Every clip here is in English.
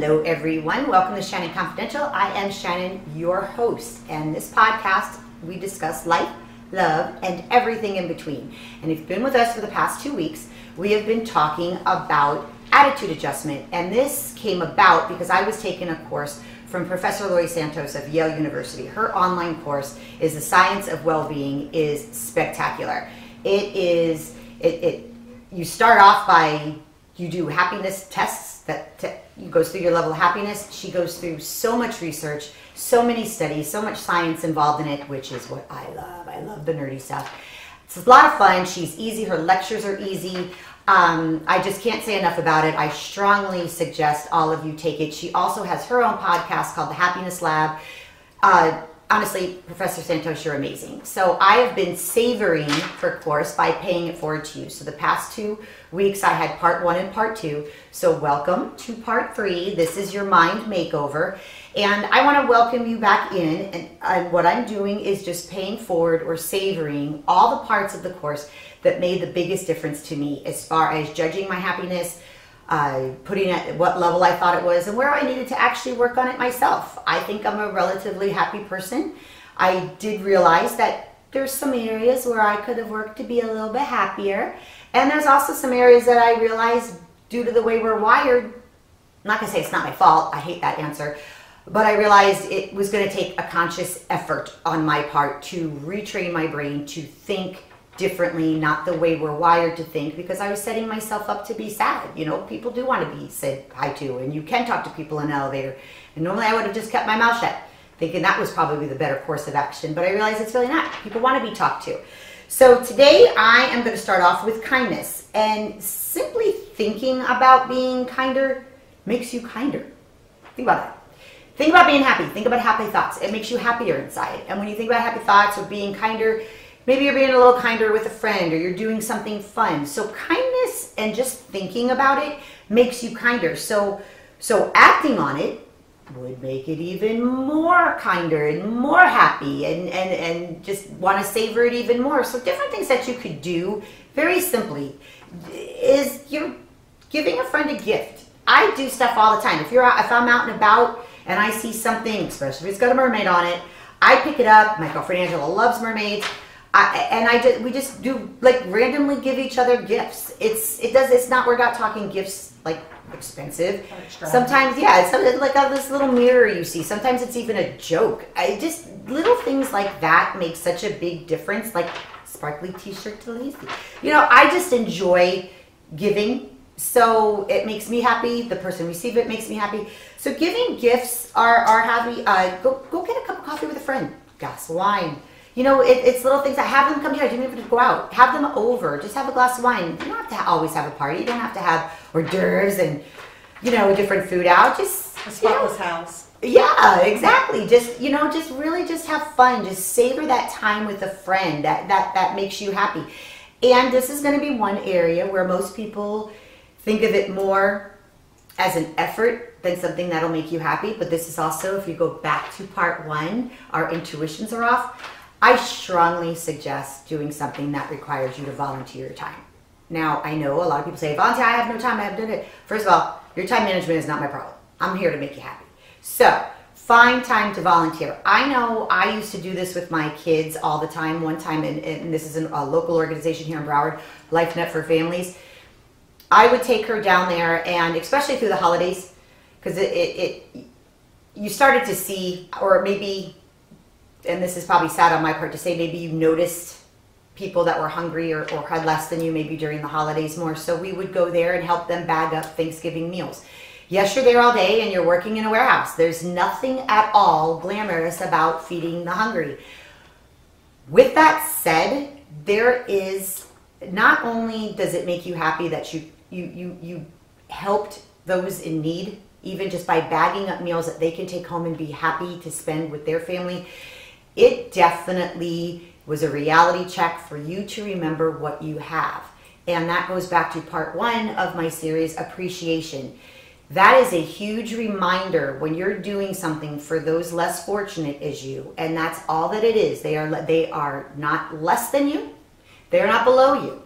Hello everyone, welcome to Shannon Confidential. I am Shannon, your host, and this podcast we discuss life, love, and everything in between. And if you've been with us for the past 2 weeks, we have been talking about attitude adjustment, and this came about because I was taking a course from Professor Lori Santos of Yale University. Her online course is The Science of Well-Being is spectacular. You start off by, you do happiness tests that goes through your level of happiness. She goes through so much research, so many studies, so much science involved in it, which is what I love. I love the nerdy stuff. It's a lot of fun. She's easy. Her lectures are easy. I just can't say enough about it. I strongly suggest all of you take it. She also has her own podcast called The Happiness Lab. Honestly, Professor Santos, you're amazing. So I have been savoring her course by paying it forward to you. So the past 2 weeks I had part 1 and part 2. So welcome to part 3. This is your mind makeover. And I want to welcome you back in. And what I'm doing is just paying forward or savoring all the parts of the course that made the biggest difference to me as far as judging my happiness, putting it at what level I thought it was, and where I needed to actually work on it myself. I think I'm a relatively happy person. I did realize that there's some areas where I could have worked to be a little bit happier. And there's also some areas that I realized due to the way we're wired, I'm not going to say it's not my fault, I hate that answer, but I realized it was going to take a conscious effort on my part to retrain my brain to think differently, not the way we're wired to think, because I was setting myself up to be sad. You know, people do want to be said hi to, and you can talk to people in an elevator. And normally I would have just kept my mouth shut, thinking that was probably the better course of action, but I realized it's really not. People want to be talked to. So today I am going to start off with kindness, and simply thinking about being kinder makes you kinder. Think about that. Think about being happy. Think about happy thoughts. It makes you happier inside. And when you think about happy thoughts or being kinder, maybe you're being a little kinder with a friend, or you're doing something fun. So kindness and just thinking about it makes you kinder. So acting on it would make it even more kinder and more happy, and just want to savor it even more. So different things that you could do very simply is you're giving a friend a gift. I do stuff all the time. If I'm out and about and I see something, especially if it's got a mermaid on it, I pick it up. My girlfriend Angela loves mermaids. We just do, like, randomly give each other gifts. We're not talking gifts like expensive. Sometimes, yeah, it's like this little mirror you see. Sometimes it's even a joke. Just little things like that make such a big difference, like sparkly t-shirt to Lazy. You know, I just enjoy giving. So it makes me happy. The person receiving it makes me happy. So giving gifts are happy. Go get a cup of coffee with a friend, glass of wine. You know, it's little things. Have them come here. You don't even have to go out. Have them over. Just have a glass of wine. You don't have to always have a party. You don't have to have hors d'oeuvres and, you know, different food out. Just a spotless house. Yeah, exactly. Just, you know, just really just have fun. Just savor that time with a friend that makes you happy. And this is going to be one area where most people think of it more as an effort than something that'll make you happy. But this is also, if you go back to part 1, our intuitions are off. I strongly suggest doing something that requires you to volunteer your time. Now, I know a lot of people say, volunteer, I have no time, I haven't done it. First of all, your time management is not my problem. I'm here to make you happy. So, find time to volunteer. I know I used to do this with my kids all the time. One time, and this is a local organization here in Broward, LifeNet for Families. I would take her down there, and especially through the holidays, because you started to see, or maybe, and this is probably sad on my part to say, maybe you noticed people that were hungry or had less than you maybe during the holidays more. So we would go there and help them bag up Thanksgiving meals. Yes, you're there all day and you're working in a warehouse. There's nothing at all glamorous about feeding the hungry. With that said, there is, not only does it make you happy that you helped those in need, even just by bagging up meals that they can take home and be happy to spend with their family, it definitely was a reality check for you to remember what you have. And that goes back to part 1 of my series, Appreciation. That is a huge reminder when you're doing something for those less fortunate as you, and that's all that it is. They are not less than you. They are not below you.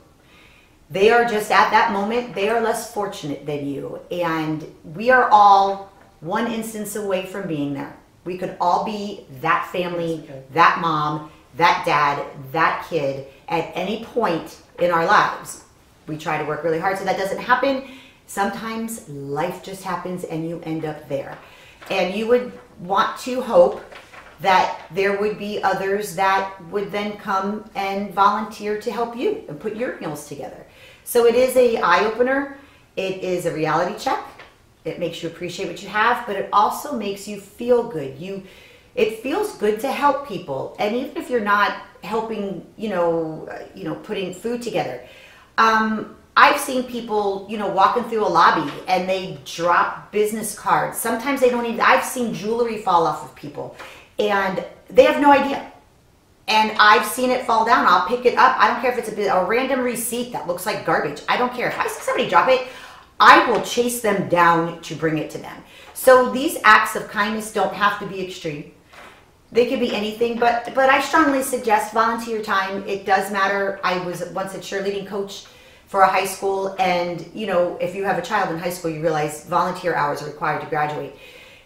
They are just at that moment, they are less fortunate than you. And we are all one instance away from being there. We could all be that family, that mom, that dad, that kid at any point in our lives. We try to work really hard so that doesn't happen. Sometimes life just happens and you end up there. And you would want to hope that there would be others that would then come and volunteer to help you and put your meals together. So it is an eye-opener. It is a reality check. It makes you appreciate what you have, but it also makes you feel good. It feels good to help people. And even if you're not helping, putting food together. I've seen people, walking through a lobby and they drop business cards. Sometimes they don't even, I've seen jewelry fall off of people and they have no idea. And I've seen it fall down. I'll pick it up. I don't care if it's a random receipt that looks like garbage. I don't care. If I see somebody drop it, I will chase them down to bring it to them. So these acts of kindness don't have to be extreme. They could be anything, but I strongly suggest volunteer time. It does matter. I was once a cheerleading coach for a high school, and if you have a child in high school, you realize volunteer hours are required to graduate.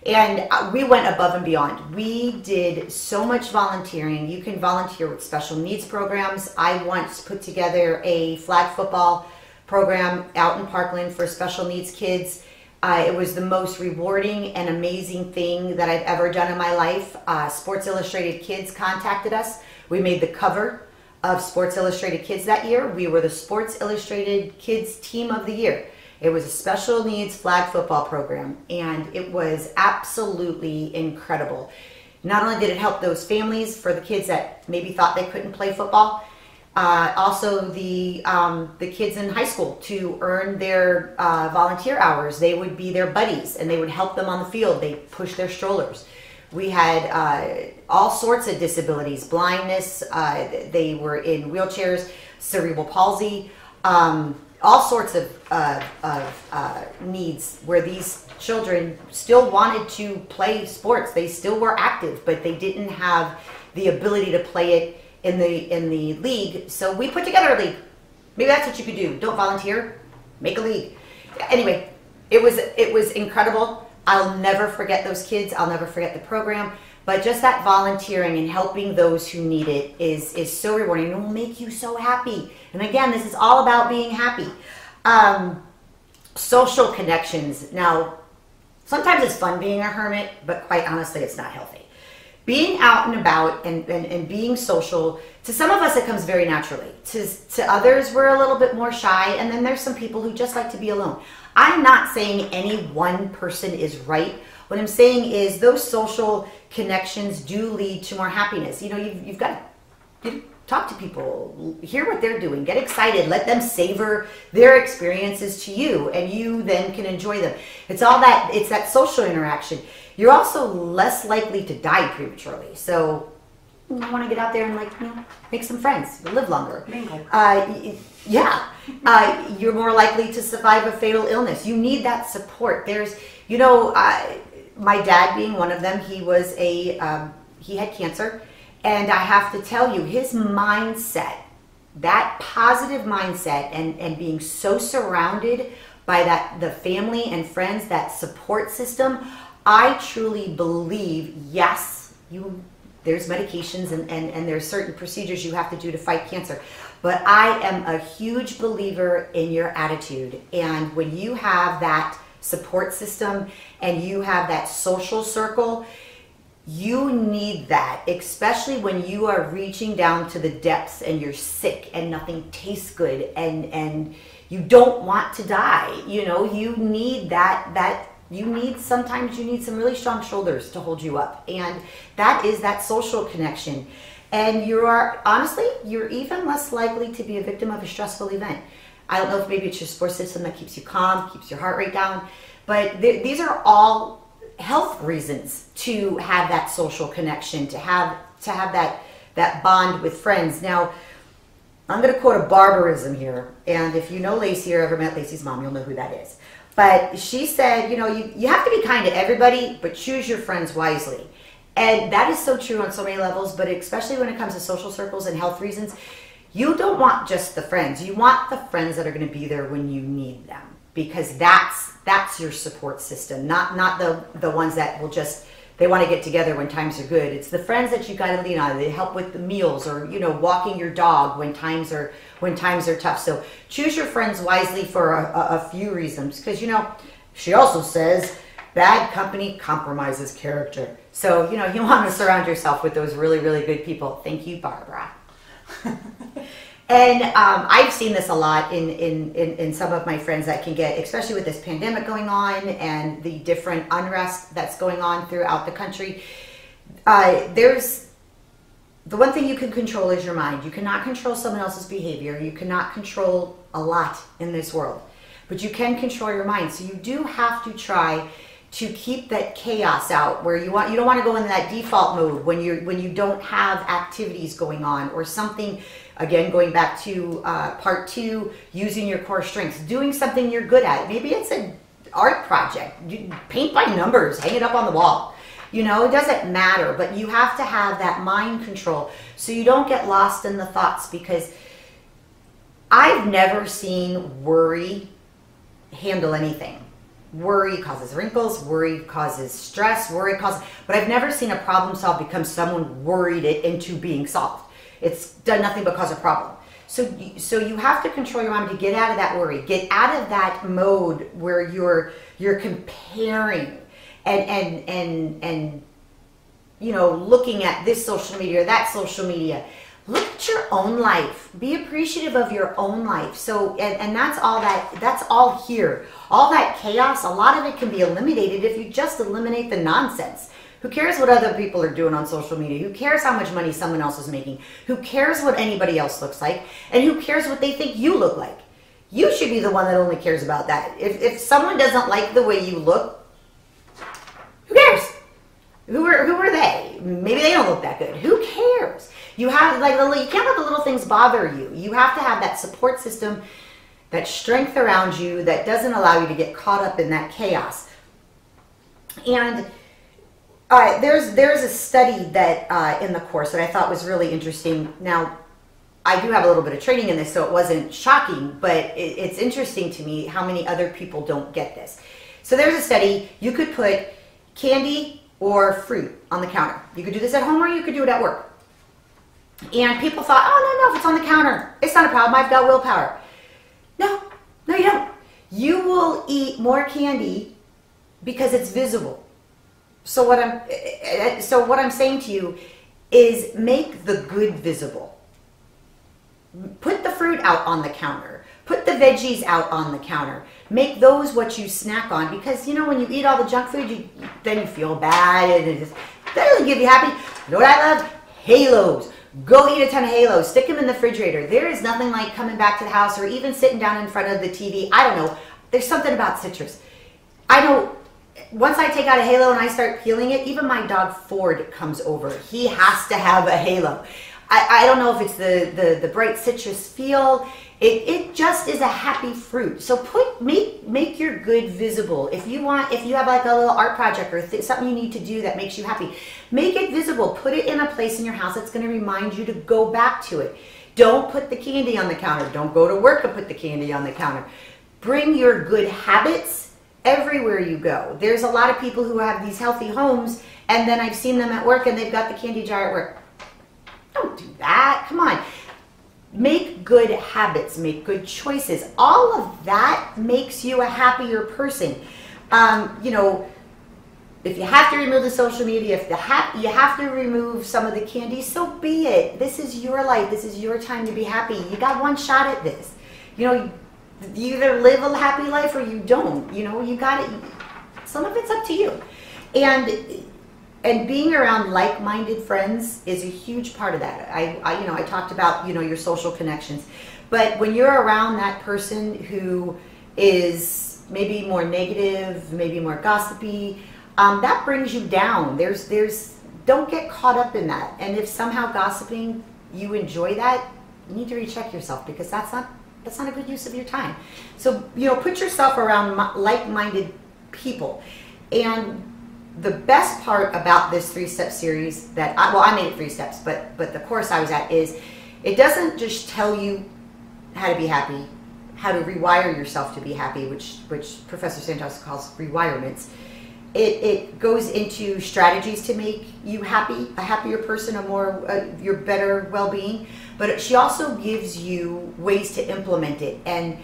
And we went above and beyond. We did so much volunteering. You can volunteer with special needs programs. I once put together a flag football program out in Parkland for special needs kids. It was the most rewarding and amazing thing that I've ever done in my life. Sports Illustrated Kids contacted us. We made the cover of Sports Illustrated Kids that year. We were the Sports Illustrated Kids Team of the Year. It was a special needs flag football program, and it was absolutely incredible. Not only did it help those families for the kids that maybe thought they couldn't play football, also the kids in high school to earn their volunteer hours. They would be their buddies and they would help them on the field. They push their strollers. We had all sorts of disabilities, blindness, they were in wheelchairs, cerebral palsy, all sorts of needs where these children still wanted to play sports. They still were active, but they didn't have the ability to play it in the league. So we put together a league. Maybe that's what you could do. Don't volunteer, make a league. Anyway, it was incredible. I'll never forget those kids. I'll never forget the program. But just that volunteering and helping those who need it is so rewarding. It will make you so happy. And again, this is all about being happy. Social connections. Now, sometimes it's fun being a hermit, but quite honestly, it's not healthy. Being out and about and being social, to some of us it comes very naturally. To others, we're a little bit more shy, and then there's some people who just like to be alone. I'm not saying any one person is right. What I'm saying is those social connections do lead to more happiness. You've got to talk to people, hear what they're doing, get excited, let them savor their experiences to you, and you then can enjoy them. It's that social interaction. You're also less likely to die prematurely. So you want to get out there and make some friends, live longer. You're more likely to survive a fatal illness. You need that support. There's, my dad being one of them, he had cancer. And I have to tell you, his mindset, that positive mindset and being so surrounded by the family and friends, that support system, I truly believe, yes, there's medications and there's certain procedures you have to do to fight cancer. But I am a huge believer in your attitude. And when you have that support system and you have that social circle, you need that, especially when you are reaching down to the depths and you're sick and nothing tastes good and you don't want to die. You need that. Sometimes you need some really strong shoulders to hold you up. And that is that social connection. And honestly, you're even less likely to be a victim of a stressful event. I don't know if maybe it's your support system that keeps you calm, keeps your heart rate down, but these are all health reasons to have that social connection, to have that bond with friends. Now, I'm going to quote a barbarism here, and if you know Lacey or ever met Lacey's mom, you'll know who that is. But she said, you have to be kind to everybody, but choose your friends wisely. And that is so true on so many levels, but especially when it comes to social circles and health reasons, you don't want just the friends. You want the friends that are going to be there when you need them. because that's your support system, not the ones that will just, they want to get together when times are good. It's the friends that you got to lean on. They help with the meals, or walking your dog when times are tough. So choose your friends wisely for a few reasons, because she also says bad company compromises character. So you want to surround yourself with those really, really good people. Thank you, Barbara. And I've seen this a lot in some of my friends that can get, especially with this pandemic going on and the different unrest that's going on throughout the country. There's the one thing you can control is your mind. You cannot control someone else's behavior. You cannot control a lot in this world, but you can control your mind. So you do have to try to keep that chaos out, where you don't want to go into that default mode when you don't have activities going on or something. Again, going back to part 2, using your core strengths, doing something you're good at. Maybe it's an art project. You paint by numbers, hang it up on the wall. It doesn't matter, but you have to have that mind control so you don't get lost in the thoughts, because I've never seen worry handle anything. Worry causes wrinkles, worry causes stress, but I've never seen a problem solved because someone worried it into being solved. It's done nothing but cause a problem. So you have to control your mind to get out of that worry, get out of that mode where you're comparing and looking at this social media or that social media. Look at your own life. Be appreciative of your own life. So and that's all here. All that chaos, a lot of it can be eliminated if you just eliminate the nonsense. Who cares what other people are doing on social media? Who cares how much money someone else is making? Who cares what anybody else looks like? And who cares what they think you look like? You should be the one that only cares about that. If someone doesn't like the way you look, who cares? Who are they? Maybe they don't look that good. Who cares? You have you can't let the little things bother you. You have to have that support system, that strength around you that doesn't allow you to get caught up in that chaos. And there's a study that in the course that I thought was really interesting. Now, I do have a little bit of training in this, so it wasn't shocking, but it's interesting to me how many other people don't get this. So there's a study. You could put candy or fruit on the counter. You could do this at home or you could do it at work. And people thought, oh, no, if it's on the counter, it's not a problem. I've got willpower. No, you don't. You will eat more candy because it's visible. So what I'm saying to you is make the good visible. Put the fruit out on the counter. Put the veggies out on the counter. Make those what you snack on, because when you eat all the junk food, then you feel bad and that doesn't give you happy. You know what I love? Halos. Go eat a ton of Halos. Stick them in the refrigerator. There is nothing like coming back to the house or even sitting down in front of the TV. I don't know. There's something about citrus. I know. Once I take out a Halo and I start peeling it, even my dog Ford comes over. He has to have a Halo. I don't know if it's the bright citrus feel. It just is a happy fruit. So make your good visible. If you have like a little art project or something you need to do that makes you happy, make it visible. Put it in a place in your house that's going to remind you to go back to it. Don't put the candy on the counter. Don't go to work and put the candy on the counter. Bring your good habits everywhere you go. There's a lot of people who have these healthy homes, and then I've seen them at work and they've got the candy jar at work. Don't do that. Come on. Make good habits. Make good choices. All of that makes you a happier person. If you have to remove the social media, if you have to remove some of the candy, so be it. This is your life. This is your time to be happy. You got one shot at this. You either live a happy life or you don't. You got it. Some of it's up to you. And being around like-minded friends is a huge part of that. I talked about, your social connections. But when you're around that person who is maybe more negative, maybe more gossipy, that brings you down. Don't get caught up in that. And if somehow gossiping, you enjoy that, you need to recheck yourself, because that's not a good use of your time. So, put yourself around like-minded people. And the best part about this 3-step series I made it 3 steps, but the course I was at is, it doesn't just tell you how to be happy, how to rewire yourself to be happy, which Professor Santos calls rewirements. It goes into strategies to make you happy, a happier person, your better well-being. But she also gives you ways to implement it. And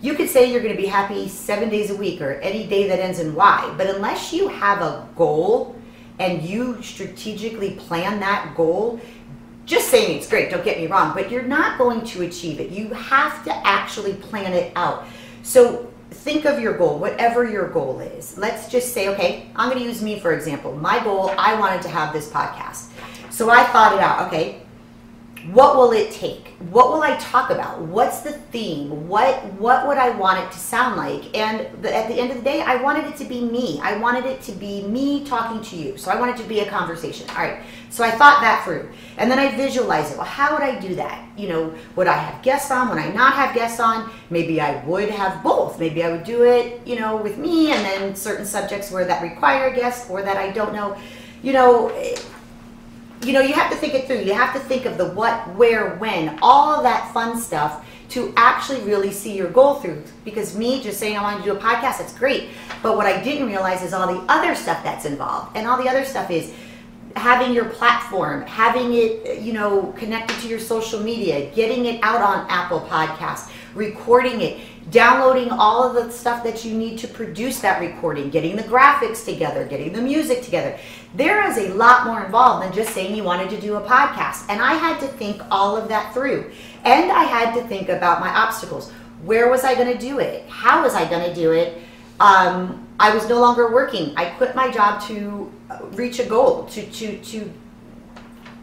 you could say you're going to be happy 7 days a week or any day that ends in Y. But unless you have a goal and you strategically plan that goal, just saying it's great, don't get me wrong, but you're not going to achieve it. You have to actually plan it out. So think of your goal, whatever your goal is. Let's just say, okay, I'm going to use me for example. My goal, I wanted to have this podcast. So I thought it out, okay, what will it take? What will I talk about? What's the theme? What would I want it to sound like? And at the end of the day, I wanted it to be me. I wanted it to be me talking to you. So I wanted it to be a conversation. All right. So I thought that through. And then I visualized it. Well, how would I do that? You know, would I have guests on? Would I not have guests on? Maybe I would have both. Maybe I would do it, you know, with me, and then certain subjects where that require guests or that I don't know. You have to think it through. You have to think of the what, where, when, all of that fun stuff to actually really see your goal through. Because me just saying I want to do a podcast, that's great. But what I didn't realize is all the other stuff that's involved. And all the other stuff is having your platform, having it, connected to your social media, getting it out on Apple Podcasts, recording it, downloading all of the stuff that you need to produce that recording, getting the graphics together, getting the music together. There is a lot more involved than just saying you wanted to do a podcast. And I had to think all of that through. And I had to think about my obstacles. Where was I going to do it? How was I going to do it? I was no longer working. I quit my job to reach a goal, to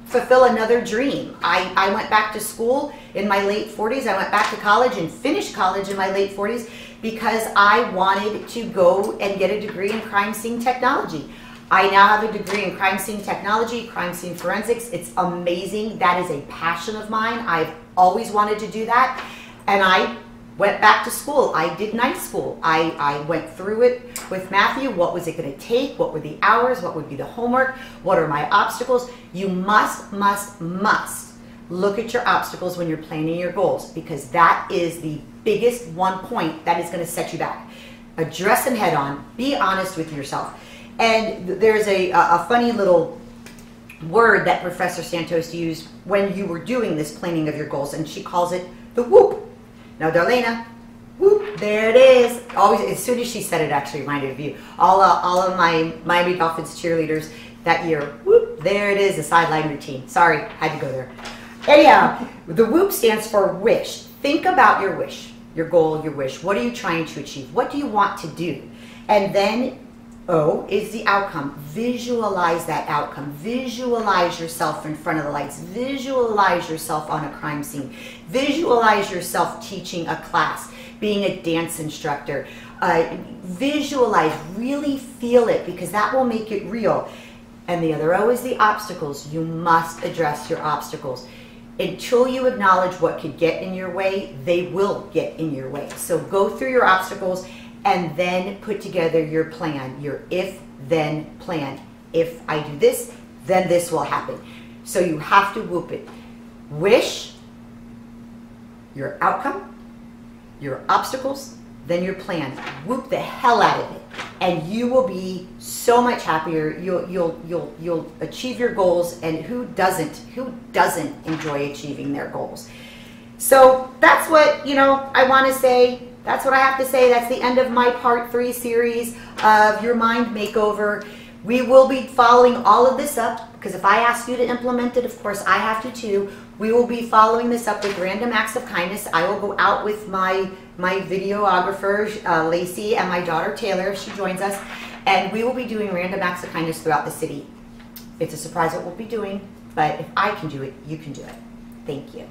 fulfill another dream. I went back to school in my late 40s. I went back to college and finished college in my late 40s because I wanted to go and get a degree in crime scene technology. I now have a degree in crime scene technology, crime scene forensics. It's amazing. That is a passion of mine. I've always wanted to do that. And I went back to school. I did night school. I went through it with Matthew. What was it going to take? What were the hours? What would be the homework? What are my obstacles? You must look at your obstacles when you're planning your goals, because that is the biggest one point that is going to set you back. Address them head on. Be honest with yourself. And there's a funny little word that Professor Santos used when you were doing this planning of your goals, and she calls it the whoop. Now, Darlena, whoop, there it is. Always, as soon as she said it, actually reminded of you. All of my Miami Dolphins cheerleaders that year, whoop, there it is, the sideline routine. Sorry, had to go there. Anyhow, the whoop stands for wish. Think about your wish, your goal, your wish. What are you trying to achieve? What do you want to do? And then O is the outcome. Visualize that outcome. Visualize yourself in front of the lights. Visualize yourself on a crime scene. Visualize yourself teaching a class, being a dance instructor. Visualize, really feel it, because that will make it real. And the other O is the obstacles. You must address your obstacles. Until you acknowledge what could get in your way, they will get in your way. So go through your obstacles and then put together your plan, your if-then plan. If I do this, then this will happen. So you have to whoop it. Wish, your outcome, your obstacles, then your plan. Whoop the hell out of it, and you will be so much happier. You'll achieve your goals, and who doesn't enjoy achieving their goals? So that's what I want to say. That's what I have to say. That's the end of my part 3 series of Your Mind Makeover. We will be following all of this up, because if I ask you to implement it, of course I have to too. We will be following this up with random acts of kindness. I will go out with my videographer, Lacey, and my daughter, Taylor, if she joins us, and we will be doing random acts of kindness throughout the city. It's a surprise what we'll be doing, but if I can do it, you can do it. Thank you.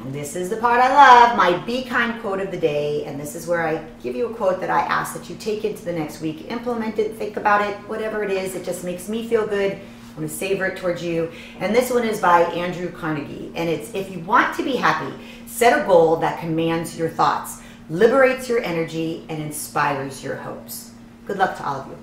This is the part I love, my Be Kind quote of the day, and this is where I give you a quote that I ask that you take into the next week, implement it, think about it, whatever it is. It just makes me feel good. I'm going to savor it towards you. And this one is by Andrew Carnegie, and it's, if you want to be happy, set a goal that commands your thoughts, liberates your energy, and inspires your hopes. Good luck to all of you.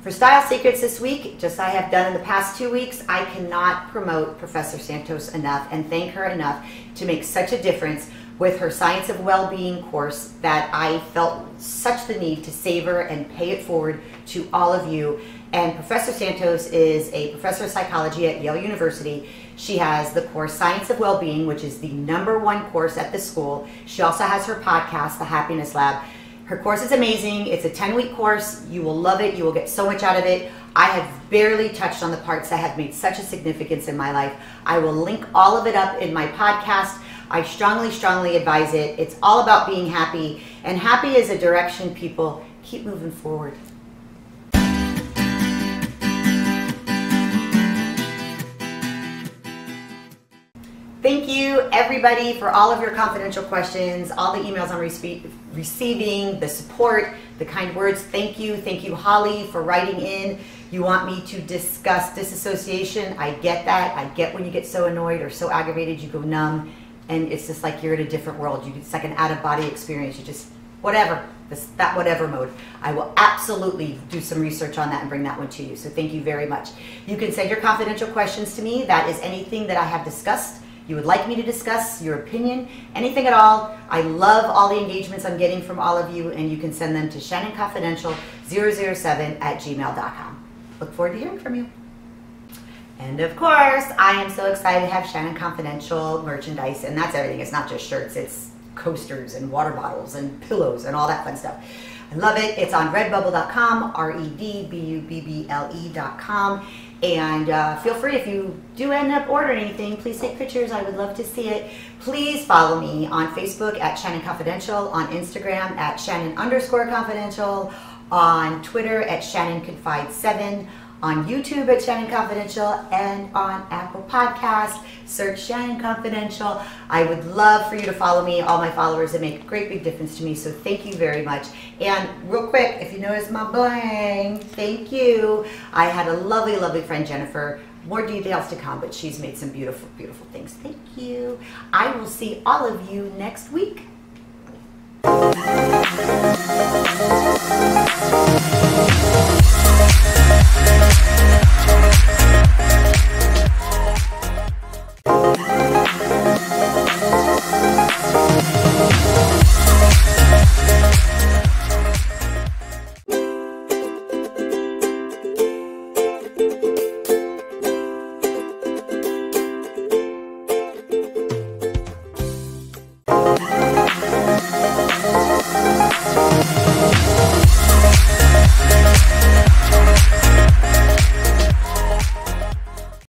For Style Secrets this week, just I have done in the past 2 weeks, I cannot promote Professor Santos enough and thank her enough to make such a difference with her Science of Well-Being course that I felt such the need to savor and pay it forward to all of you. And Professor Santos is a professor of psychology at Yale University. She has the course Science of Well-Being, which is the #1 course at the school. She also has her podcast, The Happiness Lab. Her course is amazing. It's a 10-week course. You will love it. You will get so much out of it. I have barely touched on the parts that have made such a significance in my life. I will link all of it up in my podcast. I strongly, strongly advise it. It's all about being happy, and happy is a direction, people. Keep moving forward. Thank you, everybody, for all of your confidential questions, all the emails I'm receiving, the support, the kind words. Thank you. Thank you, Holly, for writing in. You want me to discuss disassociation. I get that. I get when you get so annoyed or so aggravated, you go numb, and it's just like you're in a different world. It's like an out-of-body experience. You just, whatever, that whatever mode. I will absolutely do some research on that and bring that one to you. So thank you very much. You can send your confidential questions to me. That is anything that I have discussed you would like me to discuss, your opinion, anything at all. I love all the engagements I'm getting from all of you, and you can send them to shannonconfidential007@gmail.com. Look forward to hearing from you. And of course, I am so excited to have Shannon Confidential merchandise, and that's everything. It's not just shirts, it's coasters and water bottles and pillows and all that fun stuff. I love it. It's on redbubble.com, redbubble.com. And feel free, if you do end up ordering anything, please take pictures. I would love to see it. Please follow me on Facebook at Shannon Confidential, on Instagram at Shannon_Confidential, on Twitter at ShannonConfide7, on YouTube at Shannon Confidential, and on Apple Podcasts, search Shannon Confidential. I would love for you to follow me. All my followers, that make a great big difference to me, so thank you very much. And real quick, if you notice my bling, thank you. I had a lovely, lovely friend, Jennifer. More details to come, but she's made some beautiful, beautiful things. Thank you. I will see all of you next week.